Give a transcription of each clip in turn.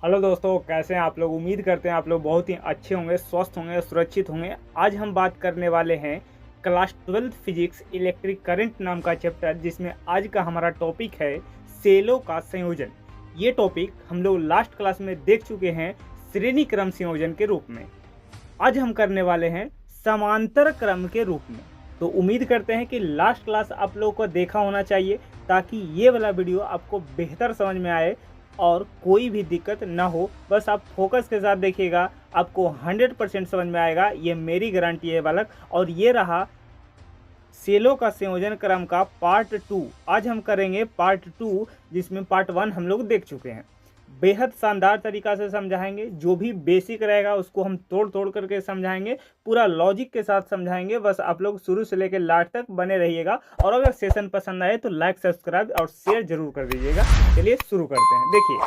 Hello दोस्तों, कैसे हैं आप लोग। उम्मीद करते हैं आप लोग बहुत ही अच्छे होंगे, स्वस्थ होंगे, सुरक्षित होंगे। आज हम बात करने वाले हैं class 12th physics electric current नाम का चैप्टर, जिसमें आज का हमारा टॉपिक है सेलों का संयोजन। ये टॉपिक हम लोग लास्ट क्लास में देख चुके हैं श्रेणी क्रम संयोजन के रूप में। आज हम करने वाले हैं समांतर क्रम के रूप में। तो उम्मीद करते हैं कि लास्ट क्लास आप लोगों को देखा होना चाहिए, ताकि ये वाला वीडियो आपको बेहतर समझ में आए और कोई भी दिक्कत ना हो। बस आप फोकस के साथ देखिएगा, आपको 100% समझ में आएगा, ये मेरी गारंटी है बालक। और ये रहा सेलों का संयोजन क्रम का पार्ट 2। आज हम करेंगे पार्ट 2, जिसमें पार्ट 1 हम लोग देख चुके हैं। बेहद शानदार तरीका से समझाएंगे, जो भी बेसिक रहेगा उसको हम तोड़ तोड़ करके समझाएंगे, पूरा लॉजिक के साथ समझाएंगे। बस आप लोग शुरू से लेकर लास्ट तक बने रहिएगा। और अगर सेशन पसंद आए तो लाइक, सब्सक्राइब और शेयर जरूर कर दीजिएगा। चलिए शुरू करते हैं। देखिए,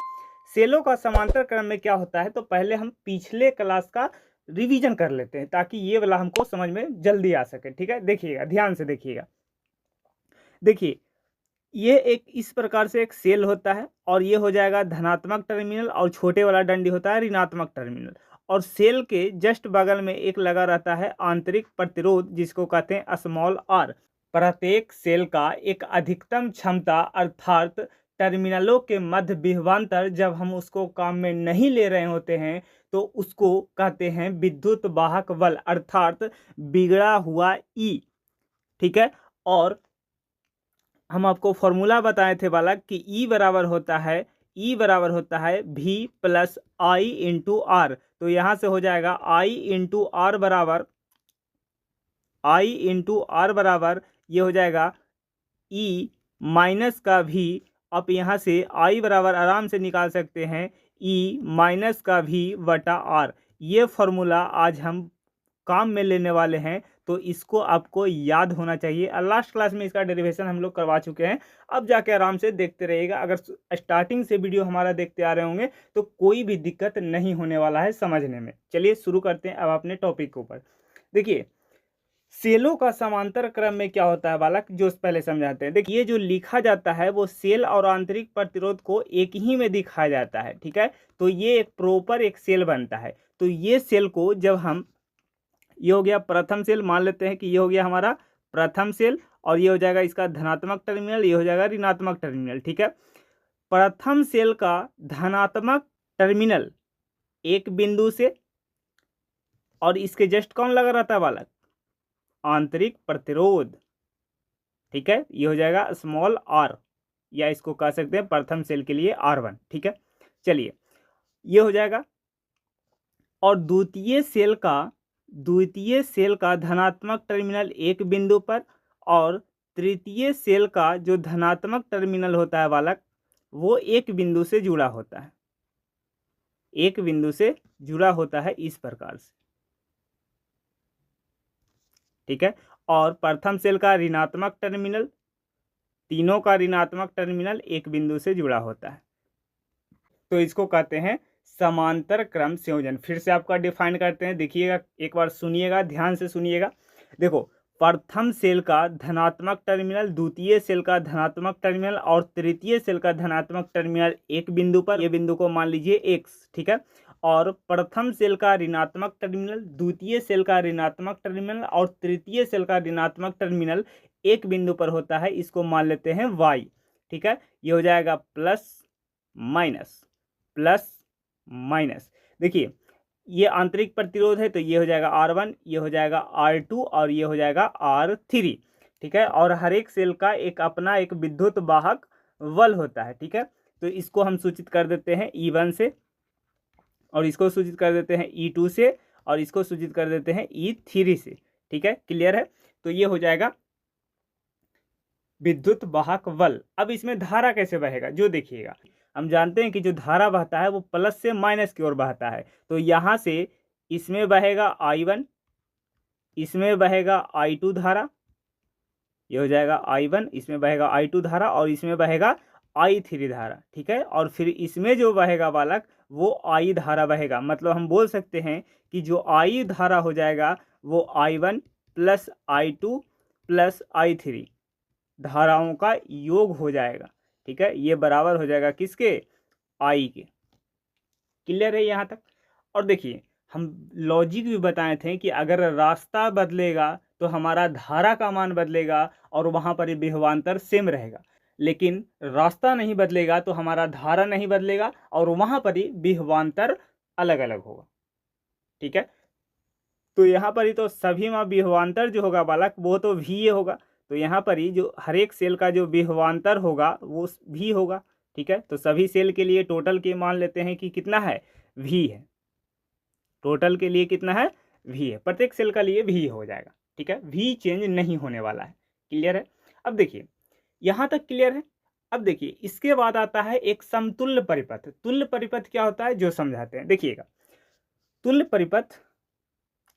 सेलों का समांतर क्रम में क्या होता है, तो पहले हम पिछले क्लास का रिवीजन कर लेते हैं, ताकि ये वाला हमको समझ में जल्दी आ सके। ठीक है, देखिएगा, ध्यान से देखिएगा। देखिए, ये एक इस प्रकार से एक सेल होता है, और ये हो जाएगा धनात्मक टर्मिनल, और छोटे वाला डंडी होता है ऋणात्मक टर्मिनल। और सेल के जस्ट बगल में एक लगा रहता है आंतरिक प्रतिरोध, जिसको कहते हैं स्मॉल आर। प्रत्येक सेल का एक अधिकतम क्षमता, अर्थात टर्मिनलों के मध्य विभवांतर, जब हम उसको काम में नहीं ले रहे होते हैं तो उसको कहते हैं विद्युत वाहक बल, अर्थात बिगड़ा हुआ ई। ठीक है। और हम आपको फॉर्मूला बताए थे बालक कि ई बराबर होता है V plus I into R. तो यहाँ से हो जाएगा आई इंटू आर बराबर ये हो जाएगा ई माइनस का V। आप यहाँ से आई बराबर आराम से निकाल सकते हैं, ई माइनस का V बटा आर। ये फॉर्मूला आज हम काम में लेने वाले हैं, तो इसको आपको याद होना चाहिए। लास्ट क्लास में इसका डेरिवेशन हम लोग करवा चुके हैं। अब जाके आराम से देखते रहिएगा। अगर स्टार्टिंग से वीडियो हमारा देखते आ रहे होंगे तो कोई भी दिक्कत नहीं होने वाला है समझने में। चलिए शुरू करते हैं अब अपने टॉपिक के ऊपर। देखिए, सेलों का समांतर क्रम में क्या होता है बालक, जो पहले समझाते हैं। देखिए, ये जो लिखा जाता है वो सेल और आंतरिक प्रतिरोध को एक ही में दिखाया जाता है। ठीक है, तो ये एक प्रॉपर एक सेल बनता है। तो ये सेल को जब हम, ये हो गया प्रथम सेल, मान लेते हैं कि ये हो गया हमारा प्रथम सेल, और ये हो जाएगा इसका धनात्मक टर्मिनल, ये हो जाएगा ऋणात्मक टर्मिनल। ठीक है, प्रथम सेल का धनात्मक टर्मिनल एक बिंदु से, और इसके जस्ट कौन लगा रहता है बालक, आंतरिक प्रतिरोध। ठीक है, ये हो जाएगा स्मॉल आर, या इसको कह सकते हैं प्रथम सेल के लिए R1। ठीक है, चलिए ये हो जाएगा। और द्वितीय सेल का धनात्मक टर्मिनल एक बिंदु पर, और तृतीय सेल का जो धनात्मक टर्मिनल होता है बालक, वो एक बिंदु से जुड़ा होता है, एक बिंदु से जुड़ा होता है इस प्रकार से। ठीक है, और प्रथम सेल का ऋणात्मक टर्मिनल, तीनों का ऋणात्मक टर्मिनल एक बिंदु से जुड़ा होता है। तो इसको कहते हैं समांतर क्रम संयोजन। फिर से आपका डिफाइन करते हैं, देखिएगा, एक बार सुनिएगा, ध्यान से सुनिएगा। देखो, प्रथम सेल का धनात्मक टर्मिनल, द्वितीय सेल का धनात्मक टर्मिनल, और तृतीय सेल का धनात्मक टर्मिनल एक बिंदु पर, ये बिंदु को मान लीजिए x। ठीक है, और प्रथम सेल का ऋणात्मक टर्मिनल, द्वितीय सेल का ऋणात्मक टर्मिनल, और तृतीय सेल का ऋणात्मक टर्मिनल एक बिंदु पर होता है, इसको मान लेते हैं y। ठीक है, ये हो जाएगा प्लस माइनस। देखिए, ये आंतरिक प्रतिरोध है, तो ये हो जाएगा R1, ये हो जाएगा R2, और ये हो जाएगा R3। ठीक है, और हर एक सेल का एक अपना एक विद्युत वाहक बल होता है। ठीक है, तो इसको हम सूचित कर देते हैं E1 से, और इसको सूचित कर देते हैं E2 से, और इसको सूचित कर देते हैं E3 से। ठीक है, क्लियर है। तो ये हो जाएगा विद्युत वाहक बल। अब इसमें धारा कैसे बहेगा, जो देखिएगा, हम जानते हैं कि जो धारा बहता है वो प्लस से माइनस की ओर बहता है। तो यहाँ से इसमें बहेगा I1, इसमें बहेगा I2 धारा, ये हो जाएगा I1, इसमें बहेगा I2 धारा, और इसमें बहेगा I3 धारा। ठीक है, और फिर इसमें जो बहेगा बालक, वो I धारा बहेगा। मतलब हम बोल सकते हैं कि जो I धारा हो जाएगा वो I1 plus I2 plus I3 धाराओं का योग हो जाएगा। ठीक है, ये बराबर हो जाएगा किसके, I के। क्लियर है यहाँ तक। और देखिए हम लॉजिक भी बताए थे कि अगर रास्ता बदलेगा तो हमारा धारा का मान बदलेगा और वहाँ पर विभवांतर सेम रहेगा, लेकिन रास्ता नहीं बदलेगा तो हमारा धारा नहीं बदलेगा और वहाँ पर ही विभवांतर अलग अलग होगा। ठीक है, तो यहाँ पर ही तो सभी में विभवांतर जो होगा बालक वो तो भी होगा, तो यहाँ पर ही जो हर एक सेल का जो विभवांतर होगा वो भी होगा। ठीक है, तो सभी सेल के लिए टोटल के मान लेते हैं कि कितना है, भी है। टोटल के लिए कितना है, भी है, प्रत्येक सेल का लिए भी हो जाएगा। ठीक है, भी चेंज नहीं होने वाला है। क्लियर है। अब देखिए यहाँ तक क्लियर है। अब देखिए इसके बाद आता है एक समतुल्य परिपथ। तुल्य परिपथ क्या होता है जो समझाते हैं, देखिएगा। तुल्य परिपथ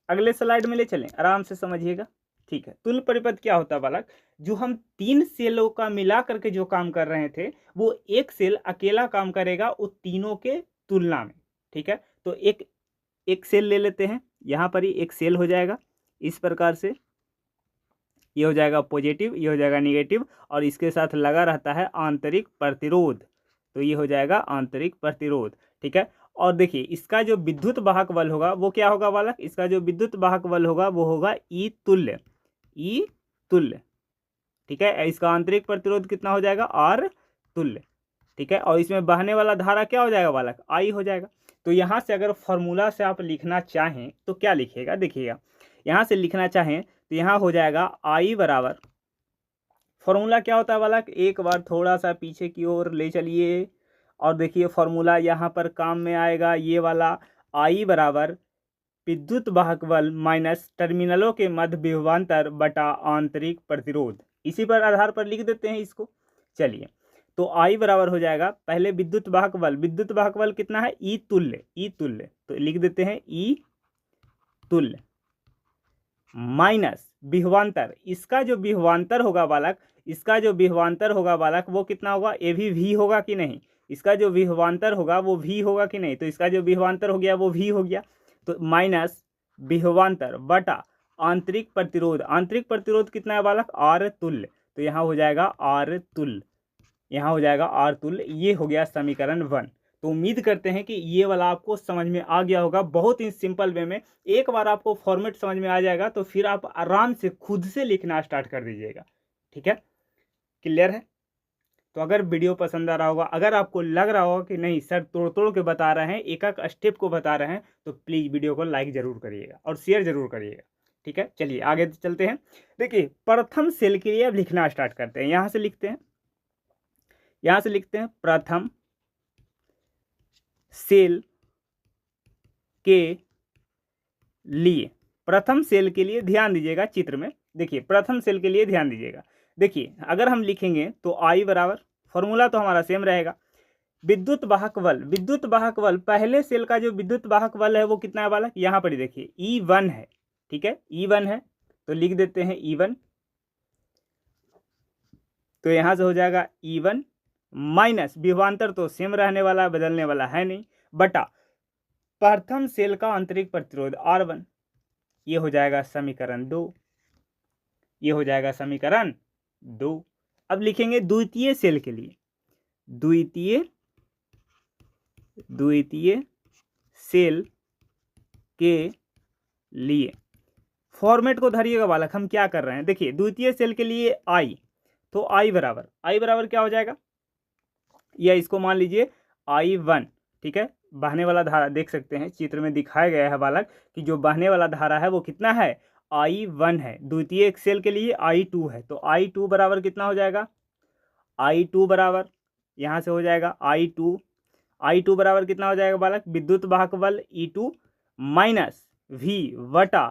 अगले स्लाइड में ले चलें, आराम से समझिएगा। ठीक है, तुल्य परिपथ क्या होता है बालक, जो हम 3 सेलों का मिला करके जो काम कर रहे थे वो एक सेल अकेला काम करेगा उस तीनों के तुलना में। ठीक है, तो एक सेल ले लेते हैं, यहाँ पर ही एक सेल हो जाएगा इस प्रकार से, ये हो जाएगा पॉजिटिव, ये हो जाएगा निगेटिव, और इसके साथ लगा रहता है आंतरिक प्रतिरोध, तो ये हो जाएगा आंतरिक प्रतिरोध। ठीक है, और देखिए इसका जो विद्युत वाहक बल होगा वो क्या होगा बालक, इसका जो विद्युत वाहक बल होगा वो होगा ई तुल्य, ई तुल्य। ठीक है, इसका आंतरिक प्रतिरोध कितना हो जाएगा, आर तुल्य। ठीक है, और इसमें बहने वाला धारा क्या हो जाएगा बालक, आई हो जाएगा। तो यहाँ से अगर फॉर्मूला से आप लिखना चाहें तो क्या लिखिएगा, देखिएगा यहाँ से लिखना चाहें तो यहाँ हो जाएगा आई बराबर, फॉर्मूला क्या होता है बालक, एक बार थोड़ा सा पीछे की ओर ले चलिए और देखिए फॉर्मूला यहाँ पर काम में आएगा, ये वाला आई बराबर विद्युत वाहक बल माइनस टर्मिनलों के मध्य विभवांतर बटा आंतरिक प्रतिरोध। इसी पर आधार पर लिख देते हैं इसको। चलिए, तो आई बराबर हो जाएगा, पहले विद्युत वाहक बल, विद्युत वाहक बल कितना है, ई तुल्य, ई तुल्य, तो लिख देते हैं ई तुल्य माइनस विभवांतर, इसका जो विभवांतर होगा बालक, इसका जो विभवांतर होगा बालक वो कितना होगा, ये भी होगा कि नहीं, इसका जो विभवांतर होगा वो भी होगा कि नहीं, तो इसका जो विभवांतर हो गया वो भी हो गया, तो माइनस विभवांतर बटा आंतरिक प्रतिरोध, आंतरिक प्रतिरोध कितना है बालक, आर तुल्य, तो यहाँ हो जाएगा आर तुल्य, यहाँ हो जाएगा आर तुल्य। ये हो गया समीकरण 1। तो उम्मीद करते हैं कि ये वाला आपको समझ में आ गया होगा, बहुत ही सिंपल वे में। एक बार आपको फॉर्मेट समझ में आ जाएगा तो फिर आप आराम से खुद से लिखना स्टार्ट कर दीजिएगा। ठीक है, क्लियर है। तो अगर वीडियो पसंद आ रहा होगा, अगर आपको लग रहा होगा कि नहीं सर तोड़ तोड़ के बता रहे हैं, एक एक स्टेप को बता रहे हैं, तो प्लीज़ वीडियो को लाइक ज़रूर करिएगा और शेयर ज़रूर करिएगा। ठीक है, चलिए आगे चलते हैं। देखिए प्रथम सेल के लिए अब लिखना स्टार्ट करते हैं। यहाँ से लिखते हैं, यहाँ से लिखते हैं प्रथम सेल के लिए, प्रथम सेल के लिए ध्यान दीजिएगा चित्र में। देखिए प्रथम सेल के लिए ध्यान दीजिएगा। देखिए अगर हम लिखेंगे तो आई बराबर, फॉर्मूला तो हमारा सेम रहेगा, विद्युत वाहक बल, विद्युत वाहक बल, पहले सेल का जो विद्युत वाहक बल है वो कितना है बालक, यहाँ पर देखिए E1 है। ठीक है, E1 है तो लिख देते हैं E1, तो यहाँ से हो जाएगा E1 माइनस विभवांतर तो सेम रहने वाला, बदलने वाला है नहीं, बटा प्रथम सेल का आंतरिक प्रतिरोध R1, ये हो जाएगा समीकरण 2, ये हो जाएगा समीकरण 2। अब लिखेंगे द्वितीय सेल के लिए, द्वितीय सेल के लिए फॉर्मेट को धरिएगा बालक, हम क्या कर रहे हैं, देखिए द्वितीय सेल के लिए आई, तो आई बराबर क्या हो जाएगा, या इसको मान लीजिए I1। ठीक है, बहने वाला धारा देख सकते हैं चित्र में दिखाया गया है बालक कि जो बहने वाला धारा है वो कितना है, I1 है। द्वितीय सेल के लिए I2 है, तो I2 बराबर कितना हो जाएगा, I2 बराबर यहाँ से हो जाएगा I2 बराबर कितना हो जाएगा बालक, विद्युत वाहक बल E2 माइनस V बटा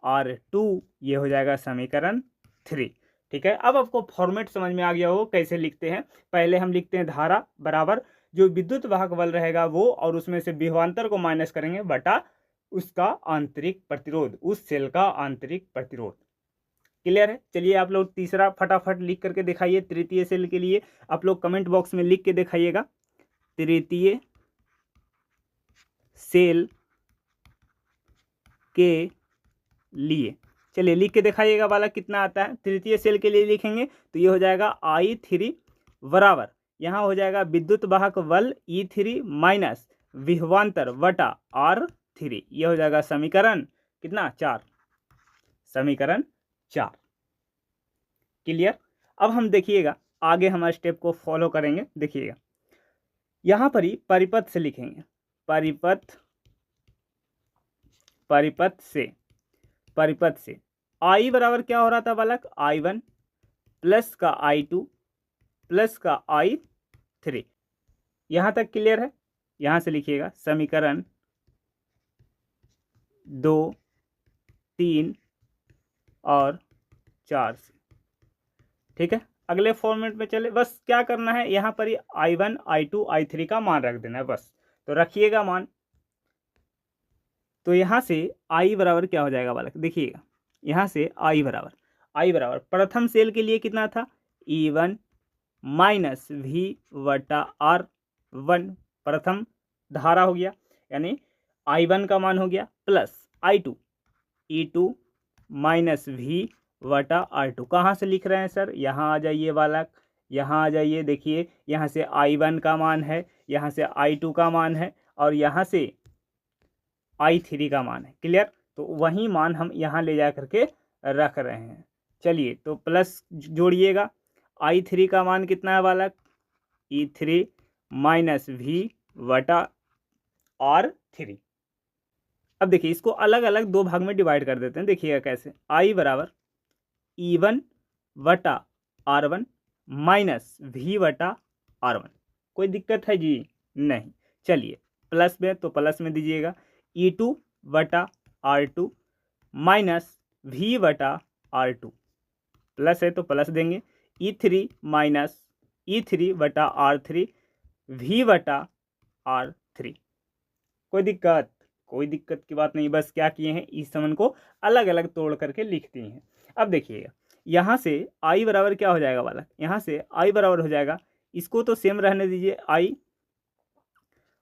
R2, ये हो जाएगा समीकरण 3। ठीक है, अब आपको फॉर्मेट समझ में आ गया हो कैसे लिखते हैं। पहले हम लिखते हैं धारा बराबर जो विद्युत वाहक बल रहेगा वो, और उसमें से विभवांतर को माइनस करेंगे बटा उसका आंतरिक प्रतिरोध, उस सेल का आंतरिक प्रतिरोध। क्लियर है। चलिए आप लोग तीसरा फटाफट लिख करके दिखाइए तृतीय सेल के लिए, आप लोग कमेंट बॉक्स में लिख के दिखाइएगा, तृतीय सेल के लिए। चलिए लिख के दिखाइएगा बालक कितना आता है। तृतीय सेल के लिए लिखेंगे तो ये हो जाएगा I3 बराबर, यहाँ हो जाएगा विद्युत वाहक बल E3 माइनस विभवांतर बटा R3। ये हो जाएगा समीकरण कितना 4, समीकरण 4। क्लियर। अब हम देखिएगा आगे हम स्टेप को फॉलो करेंगे। देखिएगा यहाँ पर ही परिपथ से लिखेंगे, परिपथ से I बराबर क्या हो रहा था बालक, I1 प्लस का I2 प्लस का I3। यहाँ तक क्लियर है। यहाँ से लिखिएगा समीकरण 2, 3 और 4 से। ठीक है, अगले फॉर्मेट में चले। बस क्या करना है, यहाँ पर ही I1 I2 I3 का मान रख देना है बस। तो रखिएगा मान। तो यहाँ से I बराबर क्या हो जाएगा बालक, देखिएगा यहाँ से I बराबर प्रथम सेल के लिए कितना था, E1 माइनस V बटा R1 प्रथम धारा हो गया, यानी I1 का मान हो गया, plus I2 E2 minus V बटा R2। कहाँ से लिख रहे हैं सर, यहाँ आ जाइए बालक, यहाँ आ जाइए। देखिए यहाँ से I1 का मान है, यहाँ से I2 का मान है और यहाँ से I3 का मान है। क्लियर। तो वही मान हम यहाँ ले जा करके रख रहे हैं। चलिए तो प्लस जोड़िएगा, I3 का मान कितना है बालक, E3 माइनस V बटा R3। अब देखिए इसको अलग अलग दो भाग में डिवाइड कर देते हैं। देखिएगा कैसे, I बराबर E1 बटा R1 माइनस V बटा R1। कोई दिक्कत है जी, नहीं। चलिए प्लस में तो प्लस में दीजिएगा, E2 बटा R2 माइनस V बटा R2, प्लस है तो प्लस देंगे, E3 माइनस E3 बटा R3 V बटा R3। कोई दिक्कत, कोई दिक्कत की बात नहीं। बस क्या किए हैं, इस समान को अलग अलग तोड़ करके लिख दिए हैं। अब देखिएगा यहाँ से I बराबर क्या हो जाएगा बालक, यहाँ से I बराबर हो जाएगा, इसको तो सेम रहने दीजिए, I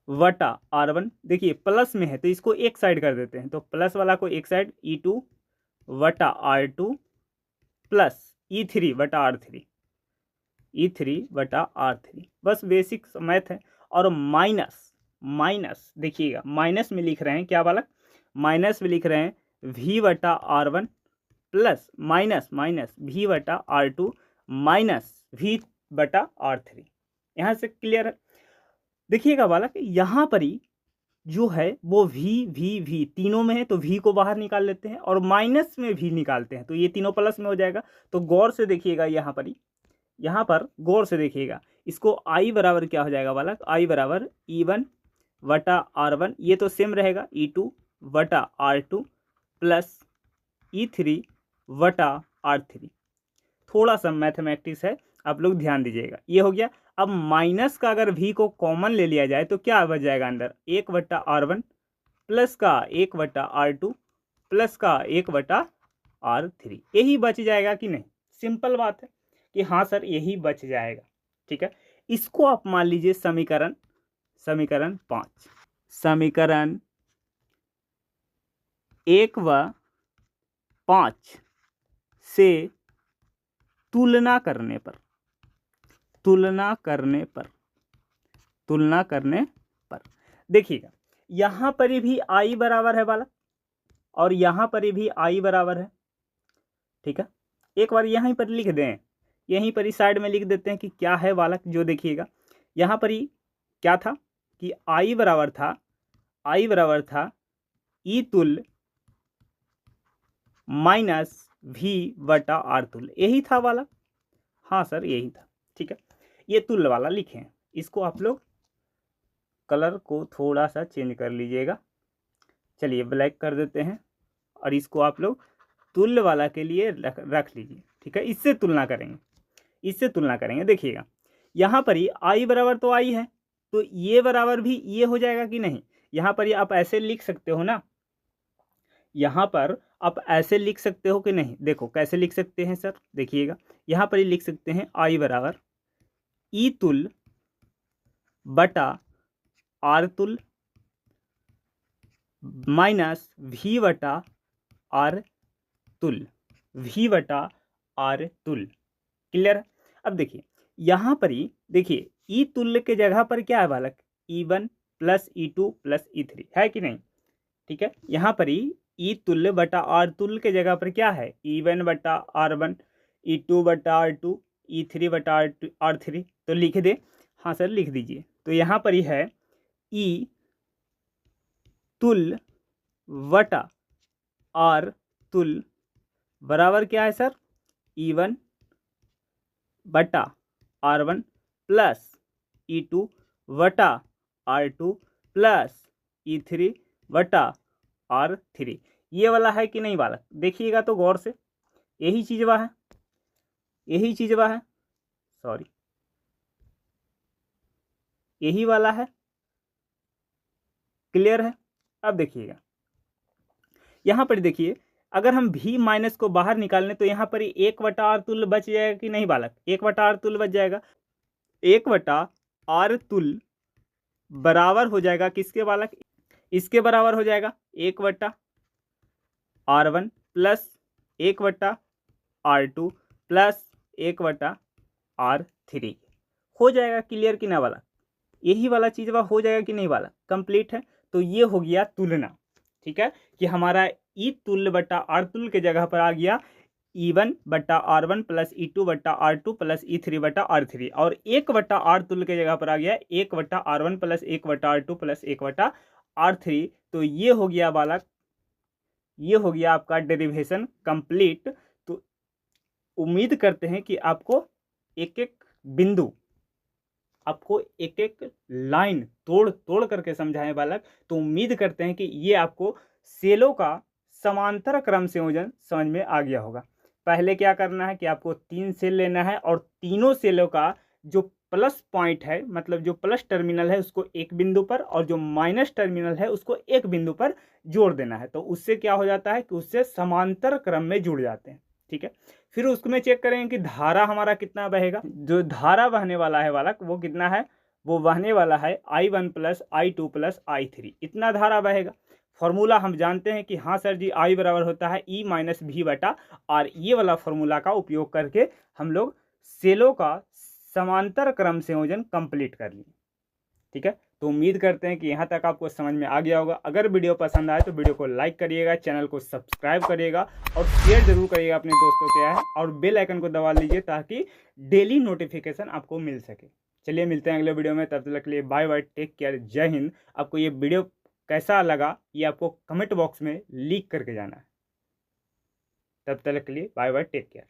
वटा R1। देखिए प्लस में है तो इसको एक साइड कर देते हैं, तो प्लस वाला को एक साइड, E2 वटा R2 प्लस E3 बटा R3, E3 बटा R3। बस बेसिक मैथ है। और माइनस देखिएगा माइनस में लिख रहे हैं क्या बालक, माइनस में लिख रहे हैं V बटा R1 प्लस माइनस V बटा R2 माइनस V बटा R3। यहाँ से क्लियर है। देखिएगा बालक यहाँ पर ही जो है वो V तीनों में है, तो V को बाहर निकाल लेते हैं और माइनस में V निकालते हैं, तो ये तीनों प्लस में हो जाएगा। तो गौर से देखिएगा यहाँ पर ही, यहाँ पर गौर से देखिएगा, इसको I बराबर क्या हो जाएगा बालक, I बराबर E1 वटा R1, ये तो सेम रहेगा, E2 वटा R2 प्लस E3 वटा R3। थोड़ा सा मैथमेटिक्स है, आप लोग ध्यान दीजिएगा। ये हो गया। अब माइनस का अगर V को कॉमन ले लिया जाए तो क्या बच जाएगा अंदर, 1 वटा R1 प्लस का 1 वटा R2 प्लस का 1 वटा R3। यही बच जाएगा कि नहीं, सिंपल बात है कि हाँ सर यही बच जाएगा। ठीक है, इसको आप मान लीजिए समीकरण 5, समीकरण 1 व 5 से तुलना करने पर देखिएगा यहाँ पर भी I बराबर है बालक और यहाँ पर भी I बराबर है। ठीक है, एक बार यहीं पर लिख दें, यहीं पर ही साइड में लिख देते हैं कि क्या है बालक। जो देखिएगा यहाँ पर ही क्या था कि I बराबर था E तुल्य माइनस V बटा R तुल्य, यही था बालक। हाँ सर यही था। ठीक है, ये तुल्य वाला लिखें, इसको आप लोग कलर को थोड़ा सा चेंज कर लीजिएगा। चलिए ब्लैक कर देते हैं और इसको आप लोग तुल्य वाला के लिए रख लीजिए। ठीक है, इससे तुलना करेंगे। देखिएगा यहाँ पर ही I बराबर तो I है, तो ये बराबर भी ये हो जाएगा कि नहीं। यहाँ पर ही आप ऐसे लिख सकते हो ना, यहाँ पर आप ऐसे लिख सकते हो कि नहीं। देखो कैसे लिख सकते हैं सर, देखिएगा यहाँ पर ही लिख सकते हैं I बराबर E तुल्य बटा R तुल्य माइनस V बटा R तुल्य, V बटा R तुल्य। क्लियर है। अब देखिए यहाँ पर ही देखिए E तुल्य के जगह पर क्या है बालक, E1 plus E2 plus E3 है कि नहीं। ठीक है, यहाँ पर ही ई तुल्य बटा आर तुल्य के जगह पर क्या है, E1 बटा R1, E2 बटा R2, E3 बटा R3। तो लिख दे, हाँ सर लिख दीजिए। तो यहाँ पर ही है ई तुल्य बटा आर तुल्य बराबर क्या है सर, E1 बटा R1 प्लस E2 बटा R2 प्लस E3 बटा R3। ये वाला है कि नहीं बालक, देखिएगा तो गौर से, यही चीज वह है, यही चीज वह है, सॉरी यही वाला है। क्लियर है। अब देखिएगा यहाँ पर, देखिए अगर हम भी माइनस को बाहर निकालें तो यहाँ पर 1/r तुल्य बच जाएगा कि नहीं बालक, 1/r तुल्य बच जाएगा। 1/r तुल्य बराबर हो जाएगा किसके बालक, इसके बराबर हो जाएगा 1/r1 plus 1/r2 plus 1/r3 हो जाएगा। क्लियर कि ना बालक, यही वाला चीज वह हो जाएगा कि नहीं बालक, कंप्लीट है। तो ये हो गया तुलना। ठीक है, कि हमारा ई तुल्य बटा आर तुल्य के जगह पर आ गया E1 बटा R1 प्लस E2 बटा R2 प्लस E3 बटा R3, और 1/r तुल्य के जगह पर आ गया 1/r1 plus 1/r2 plus 1/r3। तो ये हो गया बालक, ये हो गया आपका डेरिवेशन कंप्लीट। तो उम्मीद करते हैं कि आपको एक एक बिंदु, आपको एक एक लाइन तोड़ तोड़ करके समझाएं बालक। तो उम्मीद करते हैं कि ये आपको सेलों का समांतर क्रम संयोजन समझ में आ गया होगा। पहले क्या करना है कि आपको 3 सेल लेना है और तीनों सेलों का जो प्लस पॉइंट है, मतलब जो प्लस टर्मिनल है उसको एक बिंदु पर, और जो माइनस टर्मिनल है उसको एक बिंदु पर जोड़ देना है। तो उससे क्या हो जाता है कि उससे समांतर क्रम में जुड़ जाते हैं। ठीक है, फिर उसमें चेक करेंगे कि धारा हमारा कितना बहेगा। जो धारा बहने वाला है बालक वो कितना है, वो बहने वाला है I1 plus I2 plus I3, इतना धारा बहेगा। फॉर्मूला हम जानते हैं कि हाँ सर जी, I बराबर होता है E माइनस भी बटा R। ये वाला फॉर्मूला का उपयोग करके हम लोग सेलों का समांतर क्रम संयोजन कंप्लीट कर लिए। ठीक है, तो उम्मीद करते हैं कि यहाँ तक आपको समझ में आ गया होगा। अगर वीडियो पसंद आए तो वीडियो को लाइक करिएगा, चैनल को सब्सक्राइब करिएगा और शेयर जरूर करिएगा अपने दोस्तों के यहाँ, और बेल आइकन को दबा लीजिए ताकि डेली नोटिफिकेशन आपको मिल सके। चलिए मिलते हैं अगले वीडियो में, तब तक के लिए बाय बाय, टेक केयर, जय हिंद। आपको ये वीडियो कैसा लगा ये आपको कमेंट बॉक्स में लिख करके जाना है। तब तक के लिए बाय बाय, टेक केयर।